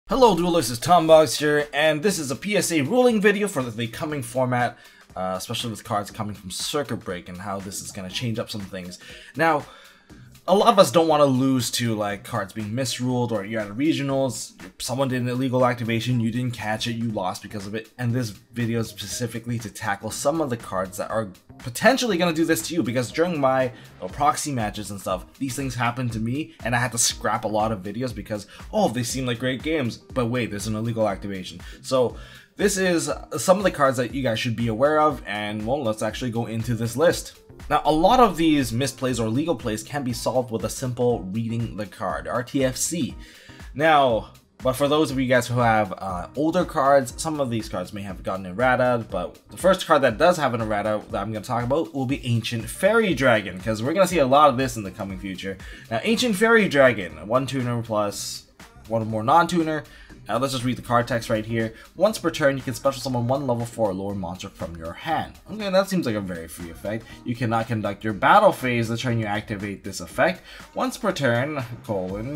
Hello Duelists, it's Tombox here, and this is a PSA ruling video for the coming format, especially with cards coming from Circuit Break and how this is going to change up some things. Now, a lot of us don't want to lose to like cards being misruled, or you're at regionals, someone did an illegal activation, you didn't catch it, you lost because of it, and this video is specifically to tackle some of the cards that are potentially going to do this to you, because during my proxy matches and stuff, these things happened to me, and I had to scrap a lot of videos because, oh, they seem like great games, but wait, there's an illegal activation. So this is some of the cards that you guys should be aware of, and well, let's actually go into this list. Now, a lot of these misplays or legal plays can be solved with a simple reading the card, RTFC. Now, but for those of you guys who have older cards, some of these cards may have gotten errata, but the first card that does have an errata that I'm going to talk about will be Ancient Fairy Dragon, because we're going to see a lot of this in the coming future. Now, Ancient Fairy Dragon, one tuner plus one more non-tuner. Let's just read the card text right here. Once per turn, you can special summon one level 4 or lower monster from your hand. Okay, that seems like a very free effect. You cannot conduct your battle phase the turn you activate this effect. Once per turn,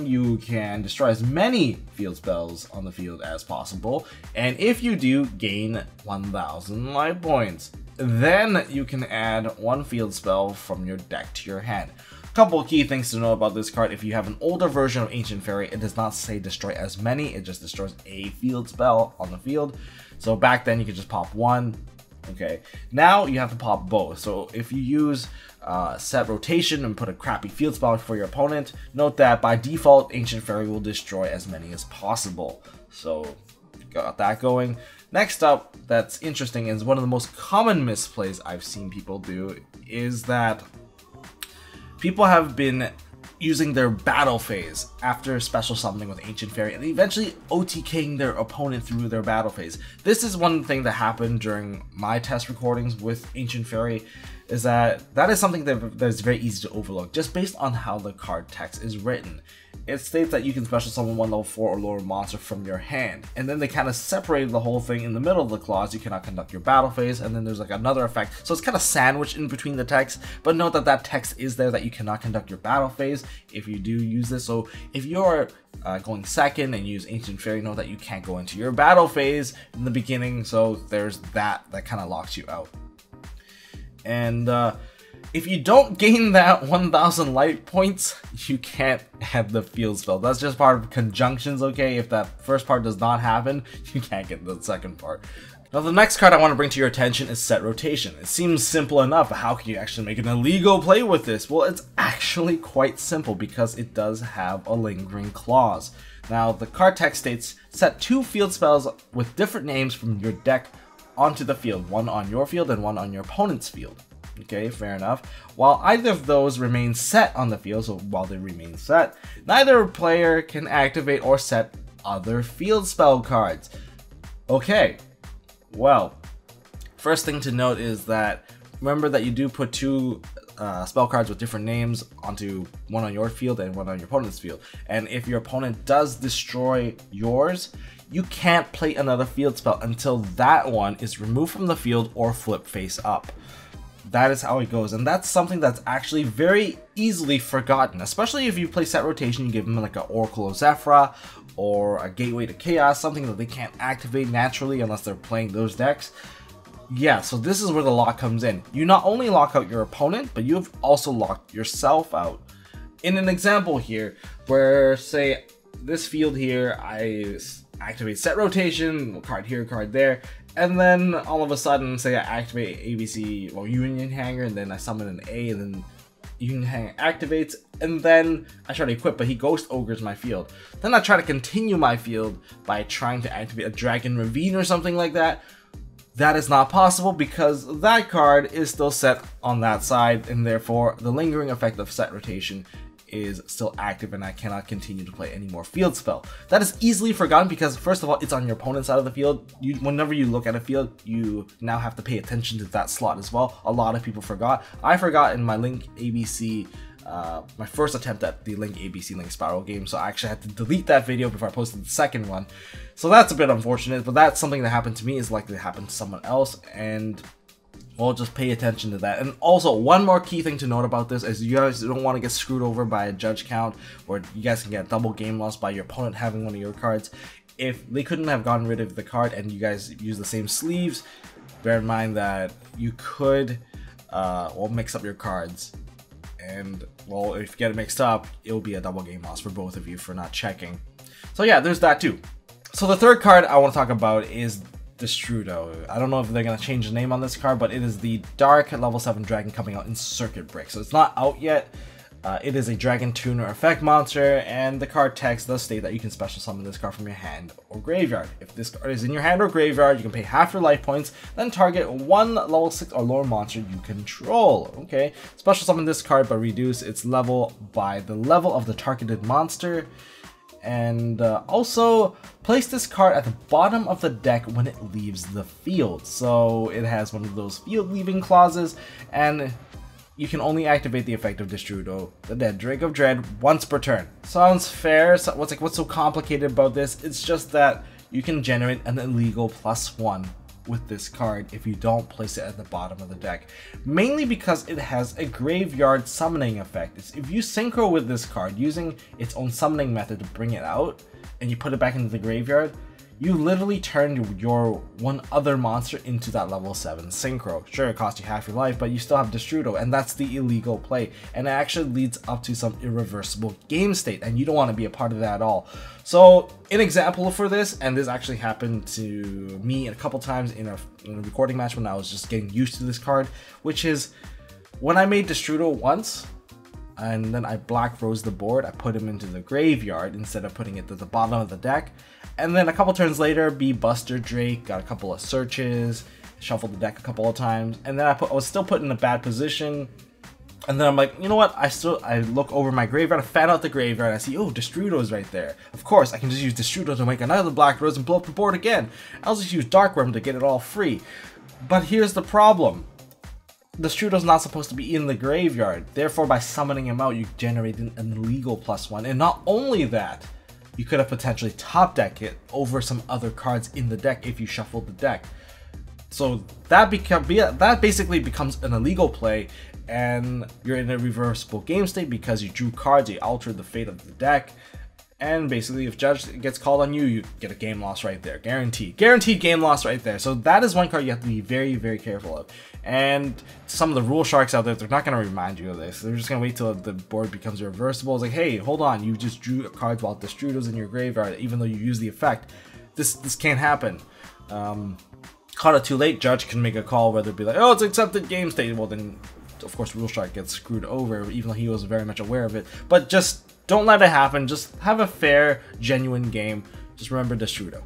you can destroy as many field spells on the field as possible. And if you do, gain 1,000 life points. Then you can add one field spell from your deck to your hand. Couple of key things to know about this card: if you have an older version of Ancient Fairy, it does not say destroy as many, it just destroys a field spell on the field. So back then you could just pop one. Okay, now you have to pop both. So if you use set rotation and put a crappy field spell for your opponent, note that by default Ancient Fairy will destroy as many as possible. So got that going. Next up, that's interesting, is one of the most common misplays I've seen people do is that people have been using their battle phase after special summoning with Ancient Fairy and eventually OTKing their opponent through their battle phase. This is one thing that happened during my test recordings with Ancient Fairy, is that is something that's very easy to overlook just based on how the card text is written. It states that you can special summon one level 4 or lower monster from your hand, and then they kind of separated the whole thing in the middle of the clause. You cannot conduct your battle phase, and then there's like another effect, so it's kind of sandwiched in between the text. But note that that text is there, that you cannot conduct your battle phase if you do use this. So if you're going second and use Ancient Fairy, know that you can't go into your battle phase in the beginning, so there's that kind of locks you out. And if you don't gain that 1,000 light points, you can't have the field spell. That's just part of conjunctions, okay? If that first part does not happen, you can't get the second part. Now, the next card I want to bring to your attention is Set Rotation. It seems simple enough, but how can you actually make an illegal play with this? Well, it's actually quite simple because it does have a lingering clause. Now, the card text states, set 2 field spells with different names from your deck onto the field, one on your field and one on your opponent's field. Okay, fair enough. While either of those remain set on the field, so while they remain set, neither player can activate or set other field spell cards. Okay, well, first thing to note is that remember that you do put 2 spell cards with different names onto one on your field and one on your opponent's field. And if your opponent does destroy yours, you can't play another field spell until that one is removed from the field or flip face up. That is how it goes, and that's something that's actually very easily forgotten, especially if you play Set Rotation. You give them like an Oracle of Zephyra or a Gateway to Chaos, something that they can't activate naturally unless they're playing those decks. Yeah, so this is where the lock comes in. You not only lock out your opponent, but you've also locked yourself out. In an example here, where say this field here, I activate Set Rotation, card here, card there, and then all of a sudden, say I activate ABC or Union Hanger, and then I summon an A, and then Union Hanger activates, and then I try to equip, but he Ghost Ogres my field. Then I try to continue my field by trying to activate a Dragon Ravine or something like that. That is not possible because that card is still set on that side, and therefore the lingering effect of Set Rotation is still active, and I cannot continue to play any more field spell. That is easily forgotten because, first of all, it's on your opponent's side of the field. Whenever you look at a field, you now have to pay attention to that slot as well. A lot of people forgot. I forgot in my Link ABC, my first attempt at the Link ABC Link Spiral game, so I actually had to delete that video before I posted the second one. So that's a bit unfortunate, but that's something that happened to me, is likely to happen to someone else, and well, just pay attention to that. And also, one more key thing to note about this is you guys don't want to get screwed over by a judge count, where you guys can get double game loss by your opponent having one of your cards. if they couldn't have gotten rid of the card and you guys use the same sleeves, bear in mind that you could well, mix up your cards. And, well, if you get it mixed up, it'll be a double game loss for both of you for not checking. So yeah, there's that too. So the third card I want to talk about is Destrudo. I don't know if they're going to change the name on this card, but it is the Dark level 7 dragon coming out in Circuit Break. So it's not out yet. It is a Dragon Tuner effect monster, and the card text does state that you can special summon this card from your hand or graveyard. If this card is in your hand or graveyard, you can pay half your life points, then target one level 6 or lower monster you control. Okay, special summon this card but reduce its level by the level of the targeted monster. And also place this card at the bottom of the deck when it leaves the field. So it has one of those field leaving clauses, and you can only activate the effect of Destrudo, the Dead Drake of Dread, once per turn. Sounds fair. So what's so complicated about this? It's just that you can generate an illegal +1 with this card if you don't place it at the bottom of the deck. Mainly because it has a graveyard summoning effect. If you synchro with this card using its own summoning method to bring it out, and you put it back into the graveyard, you literally turn your one other monster into that level 7 synchro. Sure, it costs you half your life, but you still have Destrudo, and that's the illegal play. And it actually leads up to some irreversible game state, and you don't want to be a part of that at all. So, an example for this, and this actually happened to me a couple times in a recording match when I was just getting used to this card, which is when I made Destrudo once, and then I black rose the board, I put him into the graveyard instead of putting it to the bottom of the deck. And then a couple turns later, B Buster Drake got a couple of searches, shuffled the deck a couple of times, and then I was still put in a bad position. And then I'm like, you know what? I look over my graveyard, I fan out the graveyard, I see, oh, Destrudo is right there. Of course, I can just use Destrudo to make another black rose and blow up the board again. I'll just use Dark Worm to get it all free. But here's the problem. Destrudo's not supposed to be in the graveyard. Therefore, by summoning him out, you generate an illegal +1. And not only that, you could have potentially top decked it over some other cards in the deck if you shuffled the deck. So that basically becomes an illegal play, and you're in a reversible game state because you drew cards, you altered the fate of the deck, and basically if Judge gets called on you, you get a game loss right there. Guaranteed game loss right there. So that is one card you have to be very, very careful of. And some of the rule sharks out there, they're not going to remind you of this. They're just going to wait till the board becomes reversible. It's like, hey, hold on, you just drew cards while Destrudo's in your graveyard, even though you use the effect. This can't happen. Caught it too late, Judge can make a call whether it be like, oh, it's accepted game state. Well, then, of course, Rule Shark gets screwed over, even though he was very much aware of it. But just don't let it happen. Just have a fair, genuine game. Just remember Destrudo.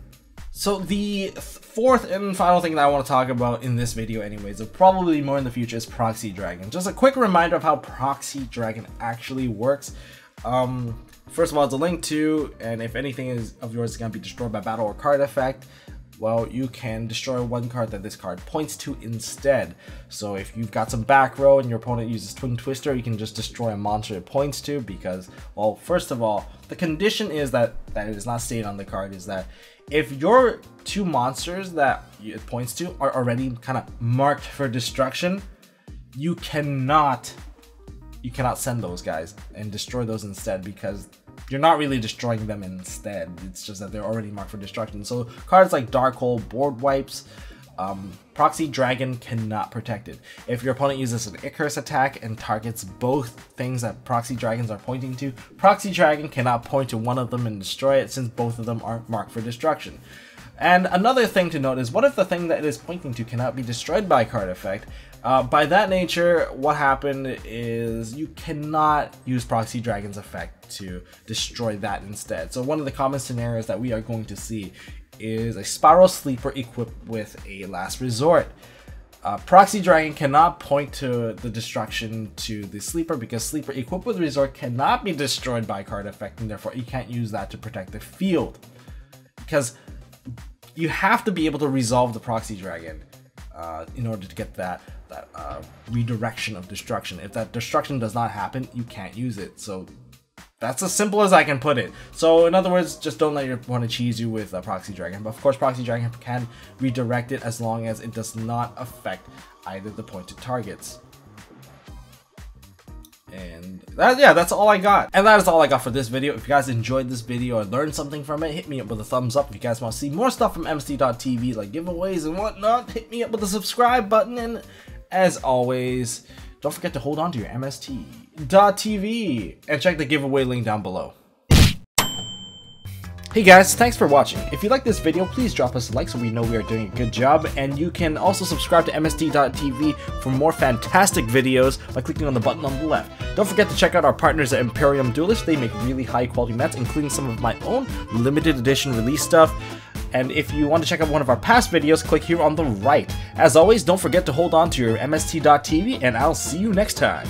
So the fourth and final thing that I want to talk about in this video anyways, or probably more in the future, is Proxy Dragon. Just a quick reminder of how Proxy Dragon actually works. First of all, it's a link to, and if anything of yours is going to be destroyed by battle or card effect, well, you can destroy one card that this card points to instead. So if you've got some back row and your opponent uses Twin Twister, you can just destroy a monster it points to because, well, first of all, the condition is that it is not stated on the card is that if your two monsters that it points to are already kind of marked for destruction, you cannot send those guys and destroy those instead, because you're not really destroying them instead. It's just that they're already marked for destruction. So cards like Dark Hole, Board Wipes, Proxy Dragon cannot protect it. If your opponent uses an Icarus attack and targets both things that Proxy Dragons are pointing to, Proxy Dragon cannot point to one of them and destroy it, since both of them are marked for destruction. And another thing to note is, what if the thing that it is pointing to cannot be destroyed by a card effect? By that nature, what happened is you cannot use Proxy Dragon's effect to destroy that instead. So one of the common scenarios that we are going to see is a Spiral Sleeper equipped with a Last Resort. Proxy Dragon cannot point to the destruction to the Sleeper because Sleeper equipped with Resort cannot be destroyed by card effect, and therefore you can't use that to protect the field. Because you have to be able to resolve the Proxy Dragon in order to get that redirection of destruction. If that destruction does not happen, you can't use it. So that's as simple as I can put it. So in other words, just don't let your opponent cheese you with Proxy Dragon. But of course, Proxy Dragon can redirect it as long as it does not affect either the pointed targets. And that's all I got. And that is all I got for this video. If you guys enjoyed this video or learned something from it, hit me up with a thumbs up. If you guys want to see more stuff from MST.TV, like giveaways and whatnot, hit me up with the subscribe button. And as always, don't forget to hold on to your MST.TV and check the giveaway link down below. Hey guys, thanks for watching. If you like this video, please drop us a like so we know we are doing a good job, and you can also subscribe to MST.TV for more fantastic videos by clicking on the button on the left. Don't forget to check out our partners at Imperium Duelist. They make really high quality mats, including some of my own limited edition release stuff. And if you want to check out one of our past videos, click here on the right. As always, don't forget to hold on to your MST.TV, and I'll see you next time.